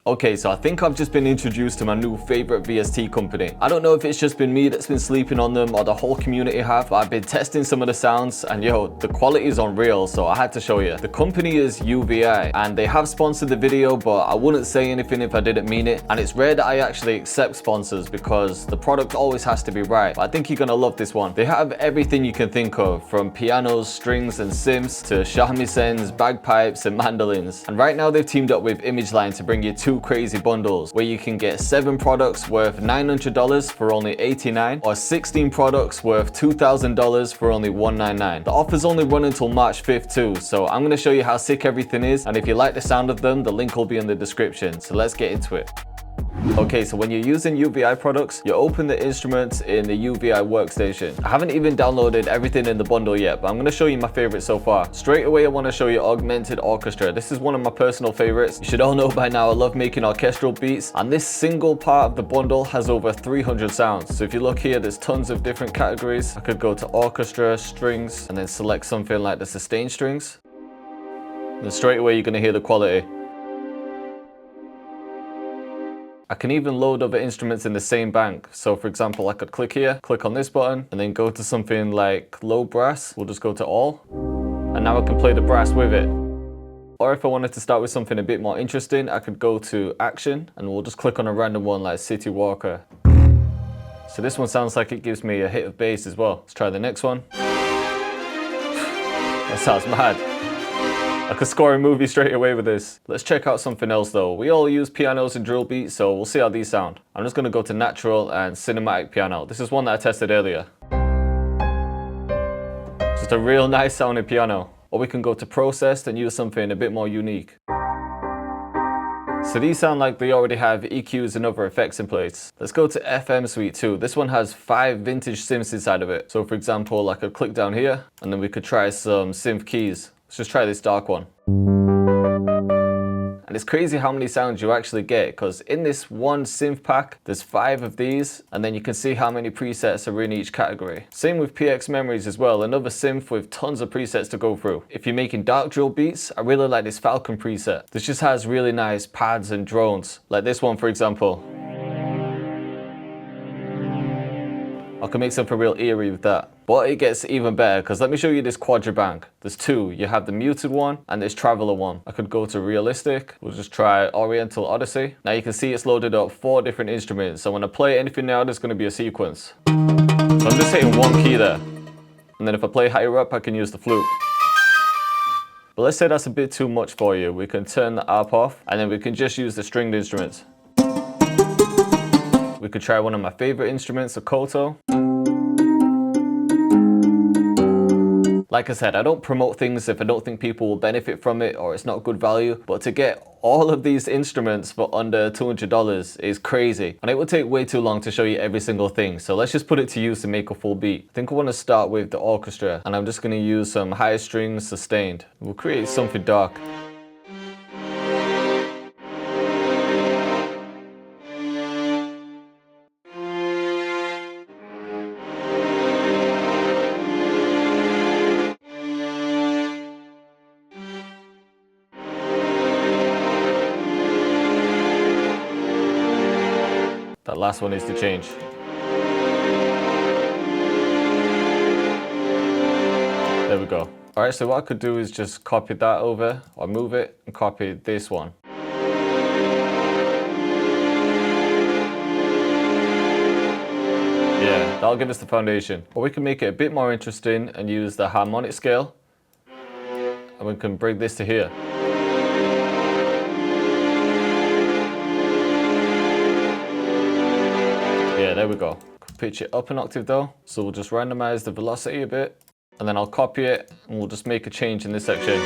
Okay, so I think I've just been introduced to my new favorite VST company. I don't know if it's just been me that's been sleeping on them or the whole community have, but I've been testing some of the sounds and yo, the quality is unreal, so I had to show you. The company is UVI and they have sponsored the video, but I wouldn't say anything if I didn't mean it. And it's rare that I actually accept sponsors because the product always has to be right. But I think you're gonna love this one. They have everything you can think of, from pianos, strings and synths to shamisen, bagpipes and mandolins. And right now they've teamed up with ImageLine to bring you two crazy bundles where you can get 7 products worth $900 for only $89 or 16 products worth $2,000 for only $199. The offer's only run until March 5th too, so I'm going to show you how sick everything is, and if you like the sound of them, the link will be in the description, so let's get into it. Okay, so when you're using UVI products, you open the instruments in the UVI workstation. I haven't even downloaded everything in the bundle yet, but I'm going to show you my favorite so far. Straight away, I want to show you Augmented Orchestra. This is one of my personal favorites. You should all know by now I love making orchestral beats, and this single part of the bundle has over 300 sounds. So if you look here, there's tons of different categories. I could go to orchestra, strings, and then select something like the sustain strings. Then straight away, you're going to hear the quality. I can even load other instruments in the same bank. So for example, I could click here, click on this button, and then go to something like low brass. We'll just go to all. And now I can play the brass with it. Or if I wanted to start with something a bit more interesting, I could go to action and we'll just click on a random one like City Walker. So this one sounds like it gives me a hit of bass as well. Let's try the next one. That sounds mad. I could score a movie straight away with this. Let's check out something else though. We all use pianos and drill beats, so we'll see how these sound. I'm just gonna go to natural and cinematic piano. This is one that I tested earlier. Just a real nice sounding piano. Or we can go to processed and use something a bit more unique. So these sound like they already have EQs and other effects in place. Let's go to FM Suite 2. This one has 5 vintage synths inside of it. So for example, I could click down here and then we could try some synth keys. Let's just try this dark one. And it's crazy how many sounds you actually get, because in this one synth pack, there's 5 of these, and then you can see how many presets are in each category. Same with PX Memories as well, another synth with tons of presets to go through. If you're making dark drill beats, I really like this Falcon preset. This just has really nice pads and drones, like this one for example. I can make something real eerie with that. But it gets even better, because let me show you this Quadrabank. There's 2. You have the muted one and this Traveler one. I could go to realistic. We'll just try Oriental Odyssey. Now you can see it's loaded up 4 different instruments. So when I play anything now, there's going to be a sequence. So I'm just hitting one key there. And then if I play higher up, I can use the flute. But let's say that's a bit too much for you. We can turn the ARP off and then we can just use the stringed instruments. We could try one of my favorite instruments, a koto. Like I said, I don't promote things if I don't think people will benefit from it or it's not good value, but to get all of these instruments for under $200 is crazy. And it would take way too long to show you every single thing, so let's just put it to use to make a full beat. I think I want to start with the orchestra, and I'm just going to use some high strings sustained. We'll create something dark. That last one needs to change. There we go. Alright, so what I could do is just copy that over, or move it, and copy this one. Yeah, that'll give us the foundation. Or we can make it a bit more interesting and use the harmonic scale. And we can bring this to here. Yeah, there we go. Pitch it up an octave though. So we'll just randomize the velocity a bit, and then I'll copy it and we'll just make a change in this section.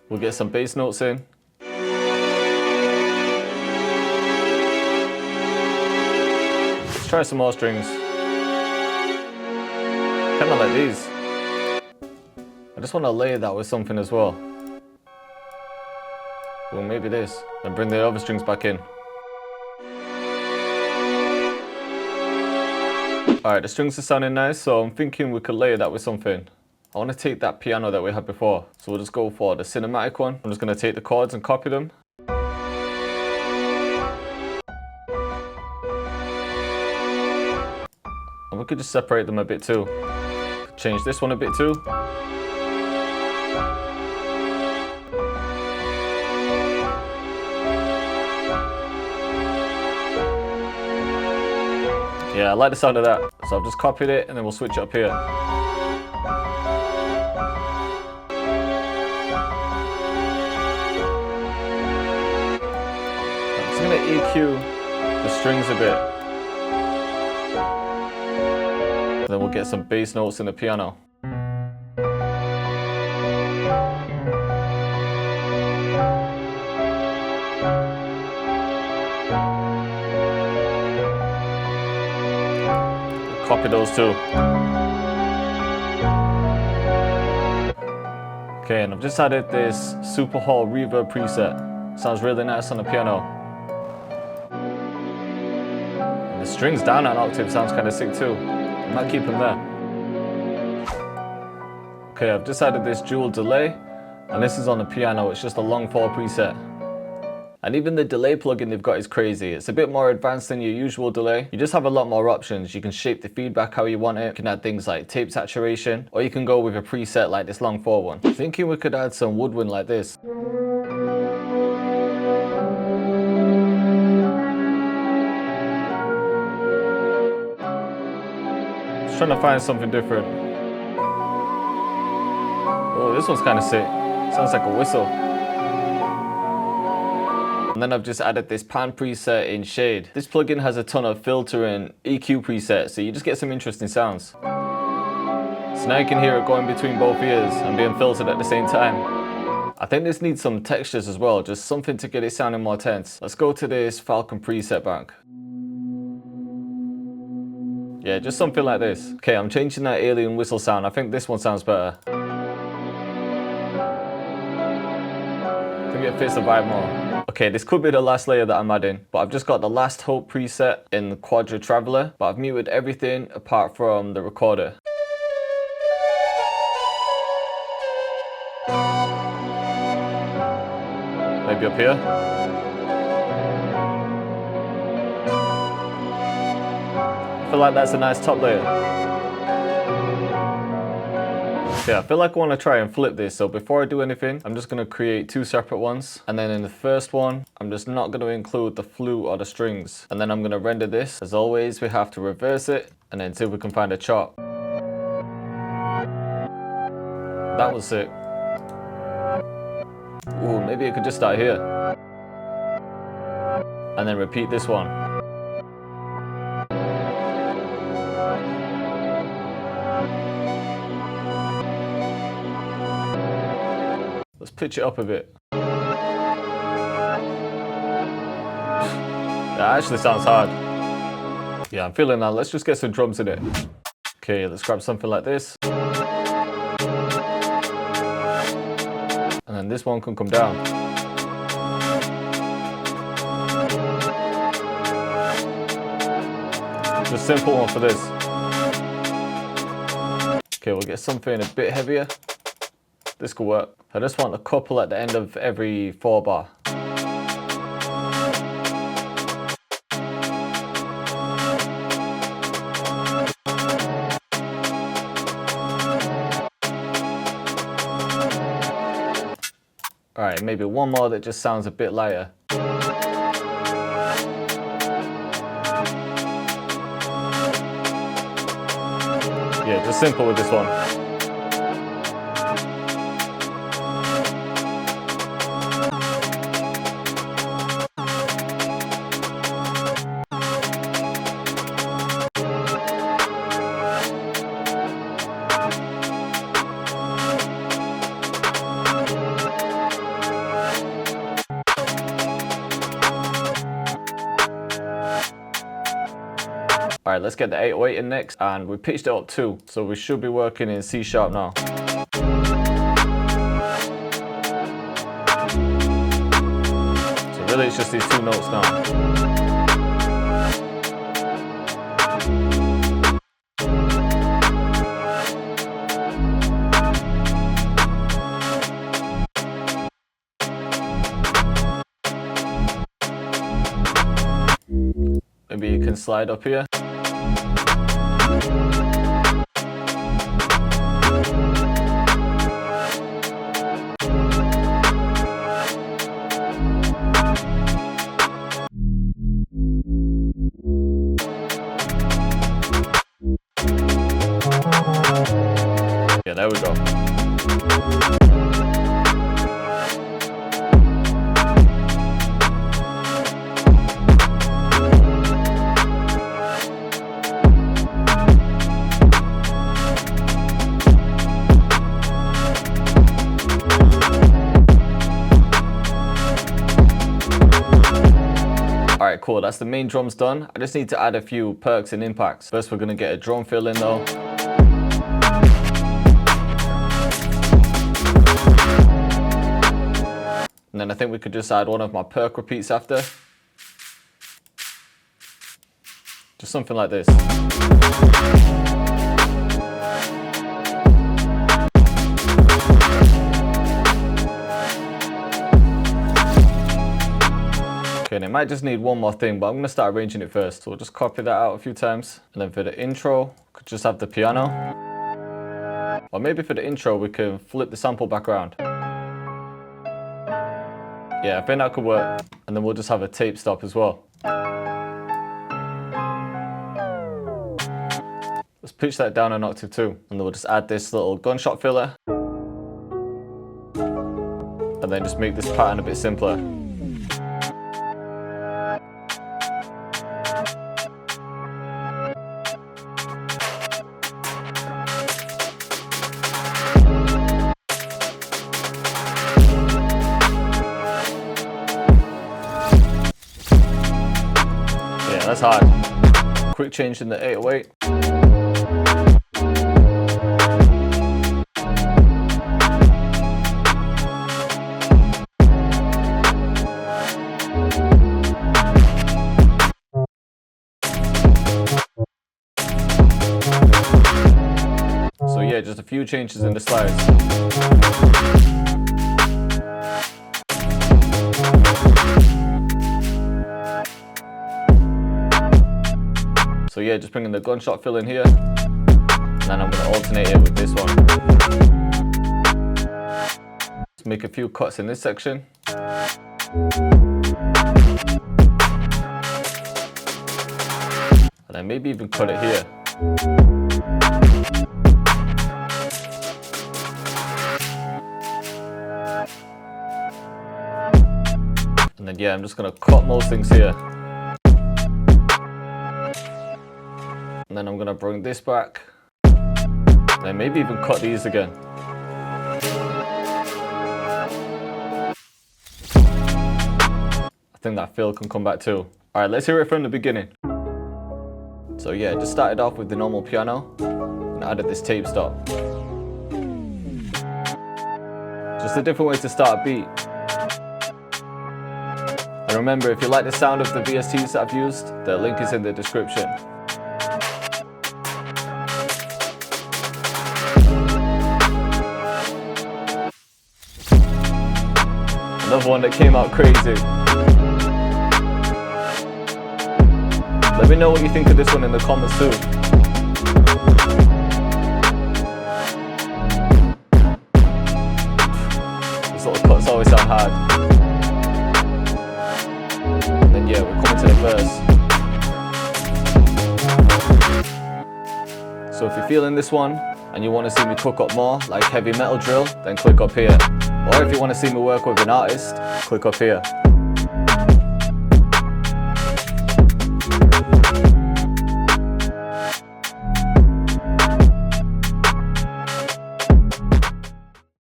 We'll get some bass notes in. Let's try some more strings. Kind of like these. I just want to layer that with something as well. Well, maybe this. And bring the other strings back in. Alright, the strings are sounding nice, so I'm thinking we could layer that with something. I want to take that piano that we had before, so we'll just go for the cinematic one. I'm just going to take the chords and copy them. And we could just separate them a bit too. Change this one a bit too. Yeah, I like the sound of that. So I've just copied it and then we'll switch it up here. I'm just going to EQ the strings a bit. Then we'll get some bass notes in the piano. Copy those too. Okay, and I've just added this Super Hall reverb preset. Sounds really nice on the piano. And the strings down an octave sounds kind of sick too. I might keep them there. Okay, I've just added this dual delay, and this is on the piano. It's just a long 4 preset. And even the delay plugin they've got is crazy. It's a bit more advanced than your usual delay. You just have a lot more options. You can shape the feedback how you want it. You can add things like tape saturation, or you can go with a preset like this long 4 one. Thinking we could add some woodwind like this. Just trying to find something different. Oh, this one's kind of sick. Sounds like a whistle. And then I've just added this pan preset in shade. This plugin has a ton of filter and EQ presets, so you just get some interesting sounds. So now you can hear it going between both ears and being filtered at the same time. I think this needs some textures as well, just something to get it sounding more tense. Let's go to this Falcon preset bank. Yeah, just something like this. Okay, I'm changing that alien whistle sound. I think this one sounds better. I think it fits the vibe more. Okay, this could be the last layer that I'm adding, but I've just got the Last Hope preset in the Quadra Traveler, but I've muted everything apart from the recorder. Maybe up here. I feel like that's a nice top layer. Yeah, I feel like I want to try and flip this, so before I do anything, I'm just going to create 2 separate ones. And then in the first one, I'm just not going to include the flute or the strings. And then I'm going to render this. As always, we have to reverse it and then see if we can find a chop. That was sick. Ooh, maybe it could just start here. And then repeat this one. Let's pitch it up a bit. That actually sounds hard. Yeah, I'm feeling that. Let's just get some drums in it. Okay, let's grab something like this. And then this one can come down. Just a simple one for this. Okay, we'll get something a bit heavier. This could work. I just want a couple at the end of every 4 bar. Alright, maybe one more that just sounds a bit lighter. Yeah, just simple with this one. Alright, let's get the 808 in next, and we pitched it up too, so we should be working in C sharp now. So really it's just these 2 notes now. slide up here. Yeah, there we go. Alright, cool, that's the main drums done. I just need to add a few perks and impacts. First, we're gonna get a drum fill in though. And then I think we could just add one of my perk repeats after. Just something like this. Okay, and it might just need one more thing, but I'm gonna start arranging it first. So we'll just copy that out a few times. And then for the intro, could just have the piano. Or maybe for the intro, we can flip the sample back around. Yeah, I think that could work. And then we'll just have a tape stop as well. Let's pitch that down an octave too. And then we'll just add this little gunshot filler. And then just make this pattern a bit simpler. That's hard. Quick change in the 808. So yeah, just a few changes in the slides. So yeah, just bringing the gunshot fill in here, and then I'm going to alternate it with this one. Let's make a few cuts in this section. And then maybe even cut it here. And then yeah, I'm just going to cut most things here. And then I'm gonna bring this back. And then maybe even cut these again. I think that fill can come back too. Alright, let's hear it from the beginning. So yeah, just started off with the normal piano and added this tape stop. Just a different way to start a beat. And remember, if you like the sound of the VSTs that I've used, the link is in the description. Another one that came out crazy. Let me know what you think of this one in the comments too. These little cuts always sound hard. And then yeah, we're coming to the verse. So if you're feeling this one and you want to see me cook up more, like heavy metal drill, then click up here. Or if you want to see me work with an artist, click up here.